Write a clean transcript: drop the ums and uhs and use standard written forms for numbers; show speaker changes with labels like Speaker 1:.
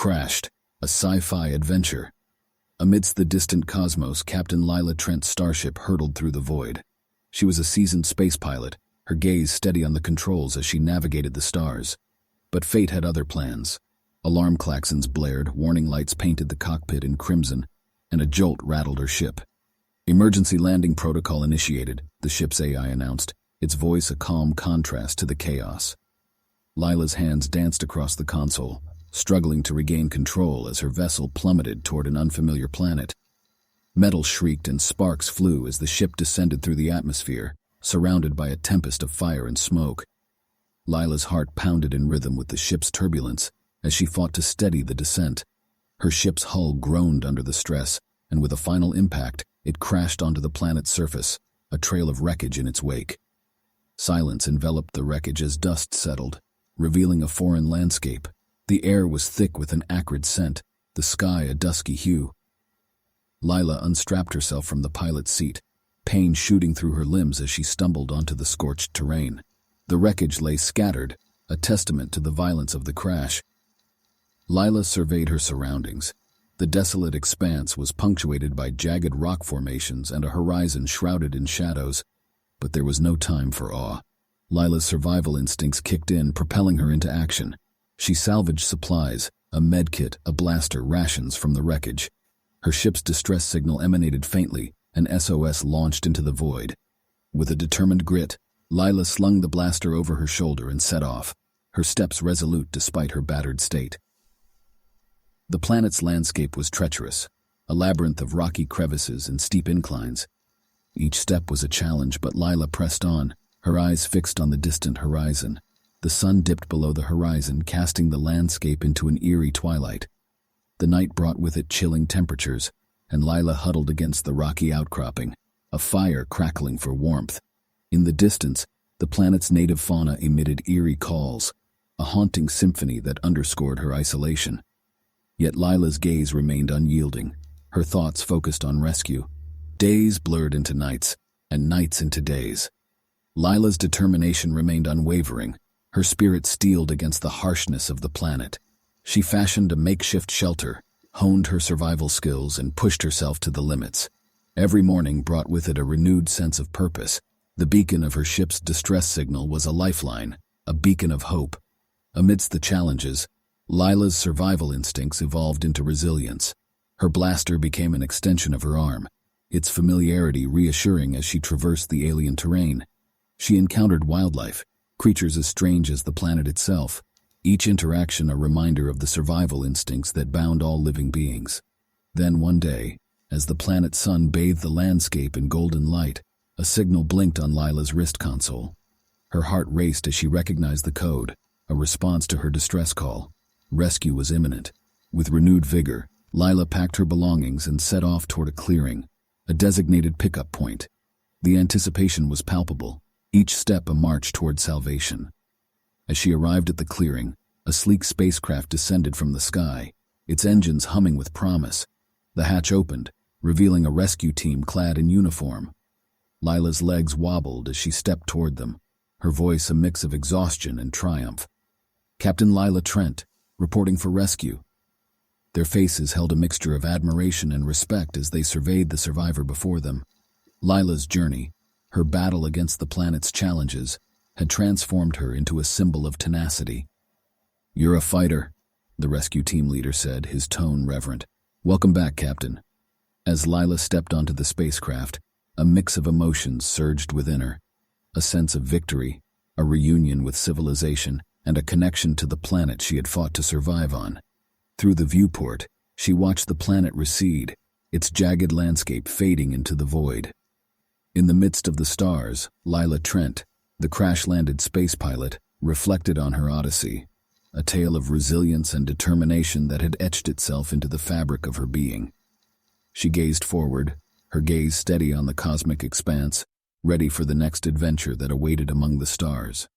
Speaker 1: crashed, a sci-fi adventure. Amidst the distant cosmos, Captain Lila Trent's starship hurtled through the void. She was a seasoned space pilot, her gaze steady on the controls as she navigated the stars. But fate had other plans. Alarm klaxons blared, warning lights painted the cockpit in crimson, and a jolt rattled her ship. "Emergency landing protocol initiated," the ship's AI announced, its voice a calm contrast to the chaos. Lila's hands danced across the console, struggling to regain control as her vessel plummeted toward an unfamiliar planet. Metal shrieked and sparks flew as the ship descended through the atmosphere, surrounded by a tempest of fire and smoke. Lila's heart pounded in rhythm with the ship's turbulence as she fought to steady the descent. Her ship's hull groaned under the stress, and with a final impact, it crashed onto the planet's surface, a trail of wreckage in its wake. Silence enveloped the wreckage as dust settled, revealing a foreign landscape. The air was thick with an acrid scent, the sky a dusky hue. Lila unstrapped herself from the pilot's seat, pain shooting through her limbs as she stumbled onto the scorched terrain. The wreckage lay scattered, a testament to the violence of the crash. Lila surveyed her surroundings. The desolate expanse was punctuated by jagged rock formations and a horizon shrouded in shadows, but there was no time for awe. Lila's survival instincts kicked in, propelling her into action. She salvaged supplies, a medkit, a blaster, rations from the wreckage. Her ship's distress signal emanated faintly, an SOS launched into the void. With a determined grit, Lila slung the blaster over her shoulder and set off, her steps resolute despite her battered state. The planet's landscape was treacherous, a labyrinth of rocky crevices and steep inclines. Each step was a challenge, but Lila pressed on, her eyes fixed on the distant horizon. The sun dipped below the horizon, casting the landscape into an eerie twilight. The night brought with it chilling temperatures, and Lila huddled against the rocky outcropping, a fire crackling for warmth. In the distance, the planet's native fauna emitted eerie calls, a haunting symphony that underscored her isolation. Yet Lila's gaze remained unyielding, her thoughts focused on rescue. Days blurred into nights, and nights into days. Lila's determination remained unwavering, her spirit steeled against the harshness of the planet. She fashioned a makeshift shelter, honed her survival skills, and pushed herself to the limits. Every morning brought with it a renewed sense of purpose. The beacon of her ship's distress signal was a lifeline, a beacon of hope. Amidst the challenges, Lila's survival instincts evolved into resilience. Her blaster became an extension of her arm, its familiarity reassuring as she traversed the alien terrain. She encountered wildlife, creatures as strange as the planet itself, each interaction a reminder of the survival instincts that bound all living beings. Then one day, as the planet's sun bathed the landscape in golden light, a signal blinked on Lila's wrist console. Her heart raced as she recognized the code, a response to her distress call. Rescue was imminent. With renewed vigor, Lila packed her belongings and set off toward a clearing, a designated pickup point. The anticipation was palpable, each step a march toward salvation. As she arrived at the clearing, a sleek spacecraft descended from the sky, its engines humming with promise. The hatch opened, revealing a rescue team clad in uniform. Lila's legs wobbled as she stepped toward them, her voice a mix of exhaustion and triumph. "Captain Lila Trent, reporting for rescue." Their faces held a mixture of admiration and respect as they surveyed the survivor before them. Lila's journey, her battle against the planet's challenges, had transformed her into a symbol of tenacity. "You're a fighter," the rescue team leader said, his tone reverent. "Welcome back, Captain." As Lila stepped onto the spacecraft, a mix of emotions surged within her. A sense of victory, a reunion with civilization, and a connection to the planet she had fought to survive on. Through the viewport, she watched the planet recede, its jagged landscape fading into the void. In the midst of the stars, Lila Trent, the crash-landed space pilot, reflected on her odyssey, a tale of resilience and determination that had etched itself into the fabric of her being. She gazed forward, her gaze steady on the cosmic expanse, ready for the next adventure that awaited among the stars.